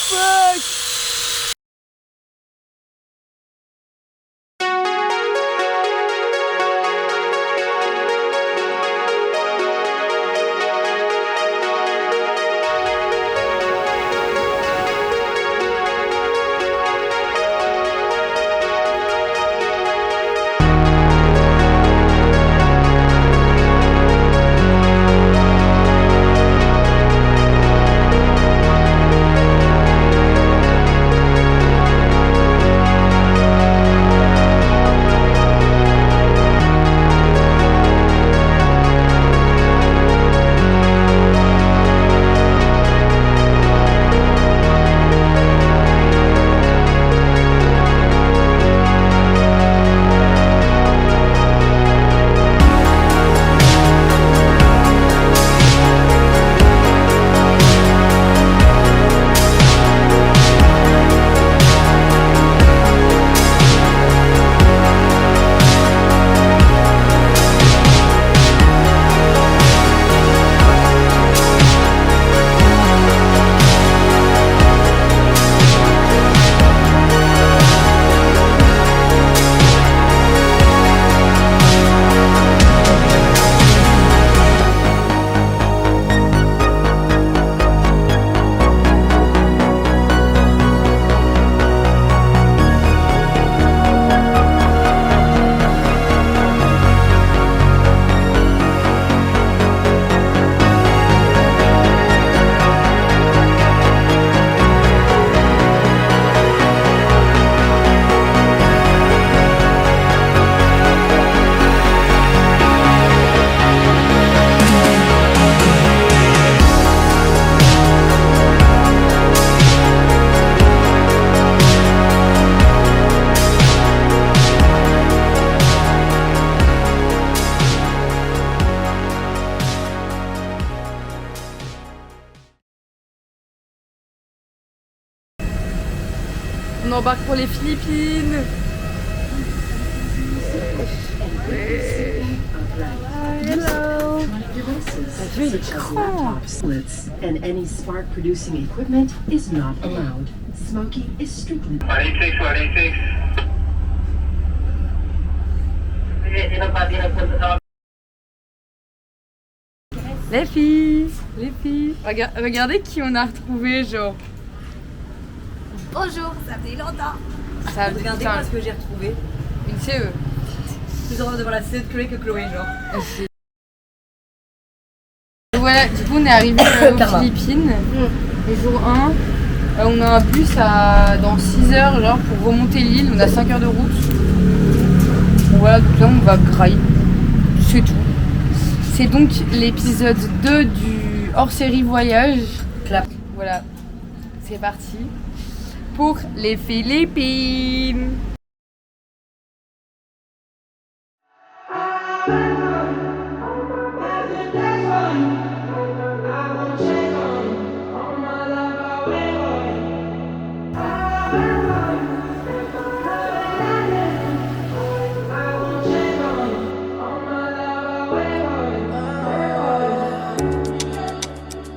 fuck. On embarque pour les Philippines. Hello. Il est grand. And any spark producing equipment is not allowed. Smoking is strictly. 186. Les filles. Regardez qui on a retrouvé, genre. Bonjour, ça fait longtemps. Ça, Regardez-moi ce que j'ai retrouvé. une CE. Plus heureux devant la CE de Chloé que Chloé, genre. Voilà, du coup on est arrivé aux Philippines, le jour 1. On a un bus dans 6 heures genre, pour remonter l'île, on a 5 heures de route. Bon, voilà, donc là on va grailler, c'est tout. C'est donc l'épisode 2 du hors-série voyage. Voilà, c'est parti pour les Philippines.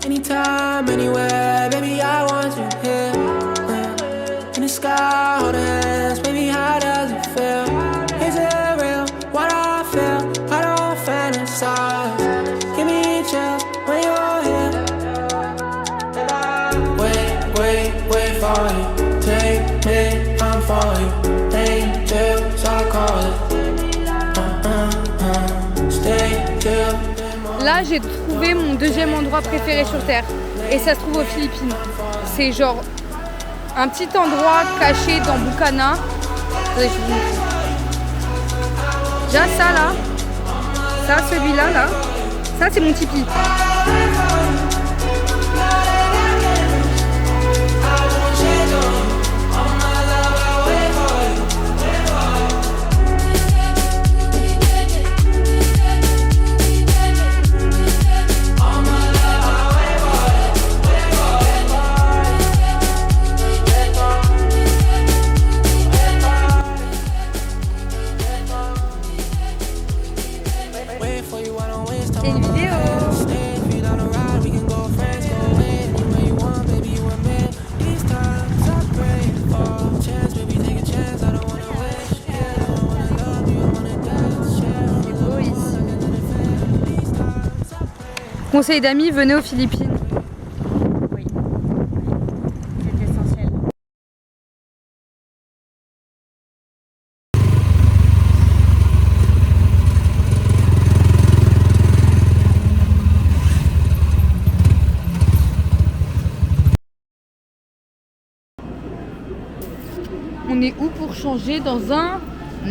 Anytime, anywhere, baby, I want you here. In the sky, hold hands, baby, how does it feel? Is it real? What I feel, I don't fantasize. Give me chills when you're here. Wait for you. Take me, I'm for you. Angels, I call it. Stay till. Là, j'ai trouvé mon deuxième endroit préféré sur Terre. Et ça se trouve aux Philippines. C'est genre un petit endroit caché dans Bukana. Attendez, je vous montre. Déjà ça là. Ça, celui-là, là. Ça, c'est mon tipi. C'est une vidéo. Stay, if you down the ride, we can go friends, go away anywhere you want, baby, you and me. These times Conseil d'amis, venez aux Philippines. Oui, c'est essentiel. On est où pour changer? Dans un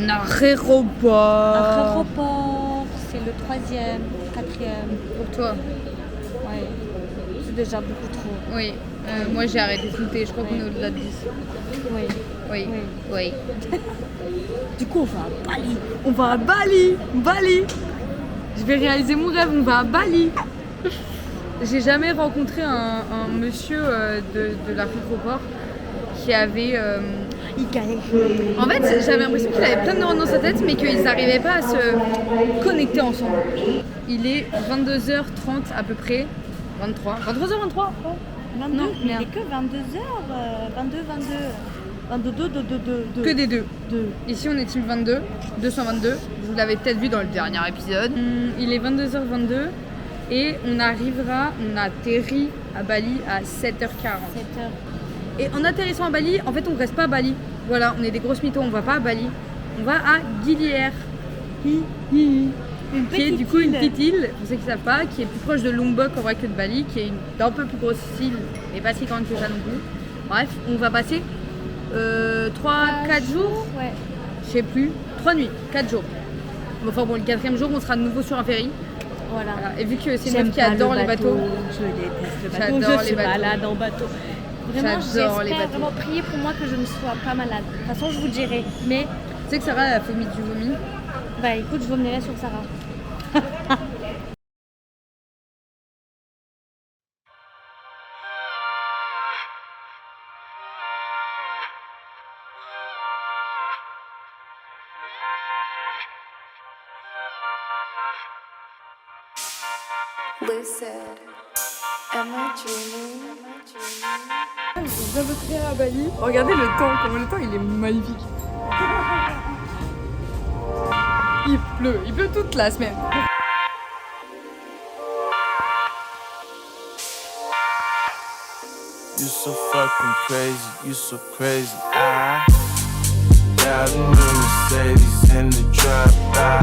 aéroport. Aéroport, c'est le 3e, 4e. Pour toi? Ouais, c'est déjà beaucoup trop. Oui. Moi j'ai arrêté de compter, je crois qu'on est au-delà de 10. Oui. Oui. Oui. Oui. Du coup, on va à Bali. On va à Bali. Bali. Je vais réaliser mon rêve, on va à Bali. J'ai jamais rencontré un monsieur de l'aéroport qui avait... Il gagne. En fait, j'avais l'impression qu'il avait plein de neurones dans sa tête, mais qu'ils n'arrivaient pas à se connecter ensemble. Il est 22h30 à peu près. 23. 23h23 22, Non, mais merde. il est que 22h, 22. Que des deux. Ici on est team 22, 222. Vous l'avez peut-être vu dans le dernier épisode. Il est 22h22 et on atterrit à Bali à 7h40. 7h. Et en atterrissant à Bali, en fait on reste pas à Bali. Voilà, on est des grosses mythos, on va pas à Bali. On va à Gilier. Qui est du coup une petite île, pour ceux qui ne savent pas, qui est plus proche de Lombok en vrai que de Bali, qui est d'un peu plus grosse île, mais pas si grande que ça non plus. Bref, on va passer 3-4 jours, Ouais. je sais plus, 3 nuits, 4 jours. Enfin bon, le 4e jour, on sera de nouveau sur un ferry. Voilà. Voilà. Et vu que c'est une J'aime meuf qui pas adore le les bateaux, Je déteste le bateau. J'adore Je les suis bateaux. malade en bateau. Vraiment, J'adore les j'espère bateaux. vraiment prier pour moi que je ne sois pas malade. De toute façon, je vous dirai. Mais, tu sais que Sarah a la phobie du vomi. bah écoute, je vomirai sur Sarah. Lucid. Am I dreaming? Je viens de créer à Bali. Regardez le temps, comment le temps il est magnifique. Il pleut toute la semaine. You so fucking crazy, you so crazy. I got a new Mercedes in the drive-by.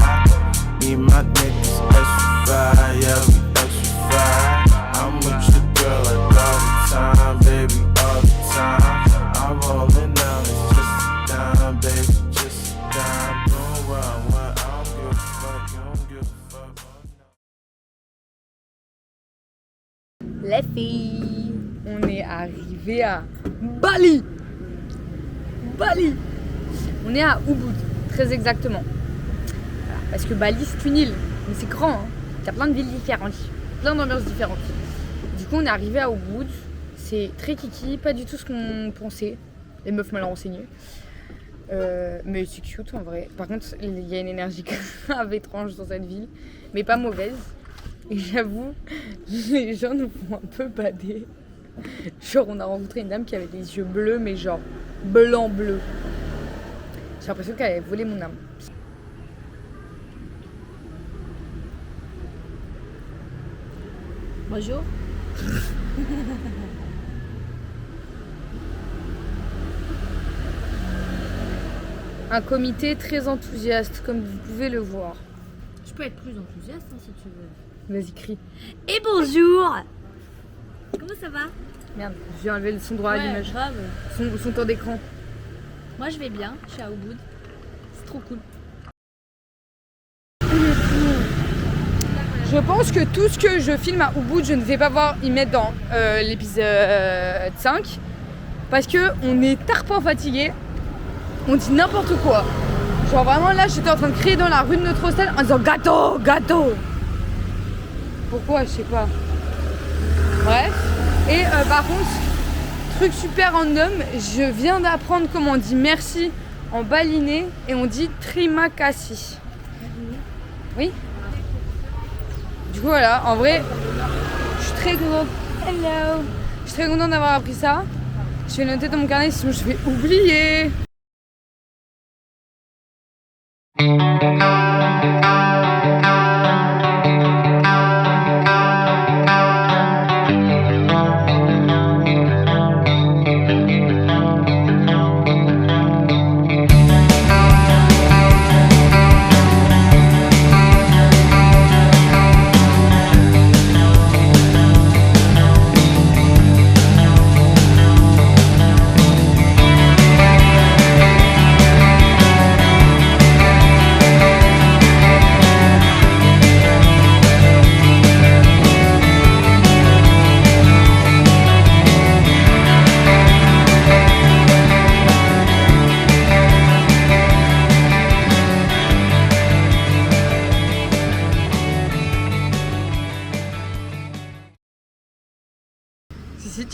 Me and my niggas extra fire, yeah, we extra fire. I'm with your girl like all the time, baby, all the time. I'm rolling down, it's just a dime, baby, just a dime. Doing what I want, I don't give a fuck, you don't give a fuck. Les filles, on est arrivé à Bali. Bali. On est à Ubud, très exactement. Voilà, parce que Bali c'est une île, mais c'est grand. Hein. Il y a plein de villes différentes, plein d'ambiances différentes. Du coup, on est arrivé à Ubud. C'est très kiki, pas du tout ce qu'on pensait. Les meufs m'ont renseigné. Mais c'est cute en vrai. Par contre, il y a une énergie grave étrange dans cette ville, mais pas mauvaise. Et j'avoue, les gens nous font un peu bader. Genre, on a rencontré une dame qui avait des yeux bleus, mais genre blanc-bleu. J'ai l'impression qu'elle avait volé mon âme. Bonjour. Un comité très enthousiaste, comme vous pouvez le voir. Je peux être plus enthousiaste hein, si tu veux. Vas-y, crie. Et bonjour. Comment ça va? Merde, je viens enlever le son droit à l'image. grave. Son temps d'écran. Moi je vais bien, je suis à Ubud. C'est trop cool. Je pense que tout ce que je filme à Ubud, je ne vais pas voir y mettre dans l'épisode 5. Parce que on est tarpin fatigué. On dit n'importe quoi. Genre vraiment là, j'étais en train de crier dans la rue de notre hostel en disant gâteau, gâteau. Pourquoi? Je sais pas. Bref. Et par contre, truc super random, je viens d'apprendre comment on dit merci en balinais et on dit terima kasih. Oui. Du coup voilà, en vrai, je suis très contente. Hello. Je suis très contente d'avoir appris ça. Je vais noter dans mon carnet sinon je vais oublier.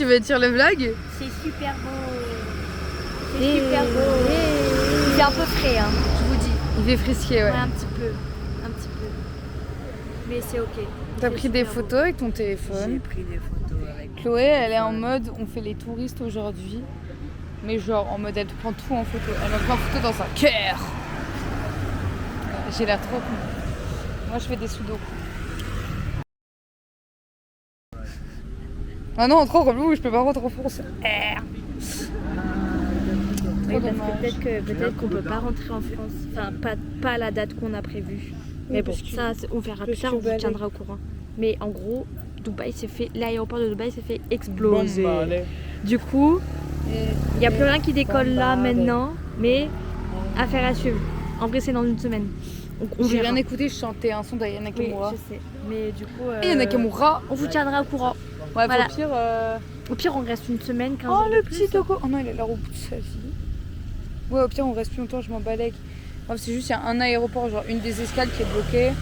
tu veux tirer le vlog? C'est super beau. C'est super beau. C'est un peu frais, hein, je vous dis. Il fait frisqué, ouais. Ouais, un petit peu. Mais c'est ok. T'as pris des photos avec ton téléphone? J'ai pris des photos avec. Chloé, elle est en mode on fait les touristes aujourd'hui. Mais genre en mode elle prend tout en photo. Elle me prend en photo dans un cœur. J'ai l'air trop cool. Moi je fais des sudoku. Ah non, trop relou, je peux pas rentrer en France. Oui, parce que peut-être qu'on peut pas rentrer en France. Enfin, pas à la date qu'on a prévue. Mais bon, ça, on verra plus tard, on vous tiendra au courant. Mais en gros, l'aéroport de Dubaï s'est fait exploser. Du coup, il n'y a plus rien qui décolle là maintenant, mais affaire à suivre. En vrai, c'est dans une semaine. J'ai rien écouté, je chantais un son d'Aya Nakamura. Oui, je sais. Mais du coup, Aya Nakamura, on vous tiendra au courant. Ouais, voilà. Au pire, Au pire, on reste une semaine, 15 oh jours le de petit plus. Toko. Oh non, il a l'air au bout de sa vie. Ouais, au pire, on reste plus longtemps, je m'en balègue. C'est juste, il y a un aéroport, genre une des escales qui est bloquée.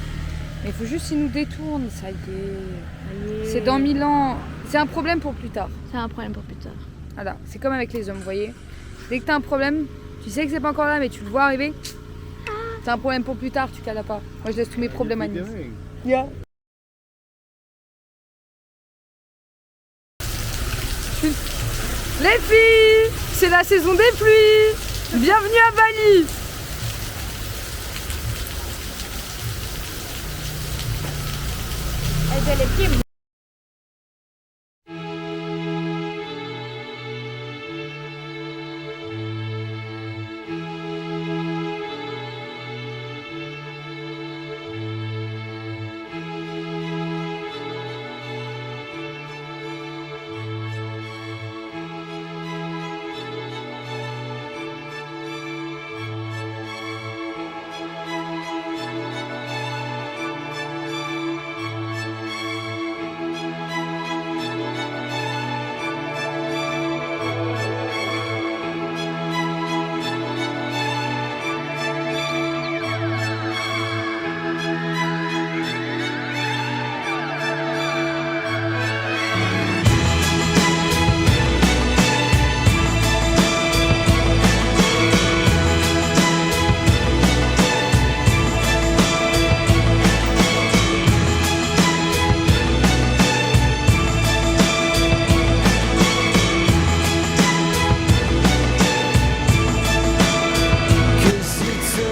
Mais il faut juste qu'il nous détourne, ça y est. C'est dans 1000 ans. C'est un problème pour plus tard. C'est un problème pour plus tard. Voilà, c'est comme avec les hommes, vous voyez. Dès que t'as un problème, tu sais que c'est pas encore là, mais tu le vois arriver. C'est un problème pour plus tard, tu cales pas. Moi, je laisse tous mes problèmes à Nice. Yeah. Les filles, c'est la saison des pluies. Bienvenue à Bali. Elle fait les pieds.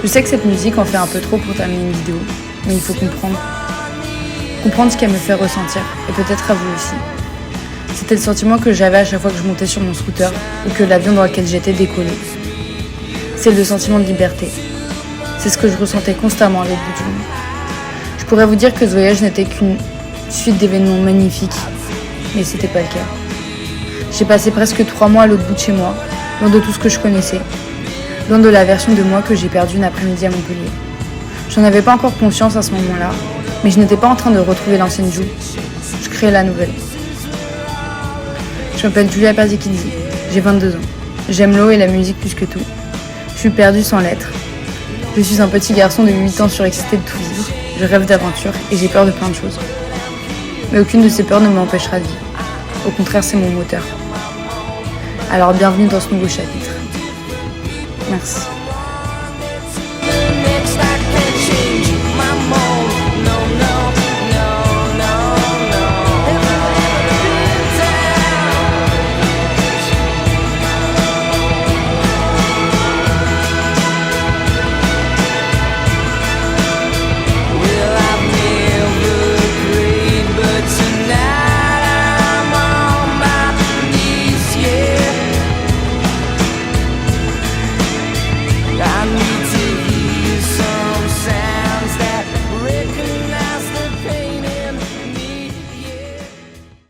Je sais que cette musique en fait un peu trop pour terminer une vidéo, mais il faut comprendre ce qu'elle me fait ressentir, et peut-être à vous aussi. C'était le sentiment que j'avais à chaque fois que je montais sur mon scooter, ou que l'avion dans lequel j'étais décollait. C'est le sentiment de liberté. C'est ce que je ressentais constamment à l'autre bout du monde. Je pourrais vous dire que ce voyage n'était qu'une suite d'événements magnifiques, mais c'était pas le cas. J'ai passé presque 3 mois à l'autre bout de chez moi, loin de tout ce que je connaissais. Loin de la version de moi que j'ai perdue une après-midi à Montpellier. J'en avais pas encore conscience à ce moment-là, mais je n'étais pas en train de retrouver l'ancienne Ju. Je créais la nouvelle. Je m'appelle Julia Perzikidzi, j'ai 22 ans. J'aime l'eau et la musique plus que tout. Je suis perdue sans l'être. Je suis un petit garçon de 8 ans surexcité de tout vivre. Je rêve d'aventure et j'ai peur de plein de choses. Mais aucune de ces peurs ne m'empêchera de vivre. Au contraire, c'est mon moteur. Alors bienvenue dans ce nouveau chapitre. Merci.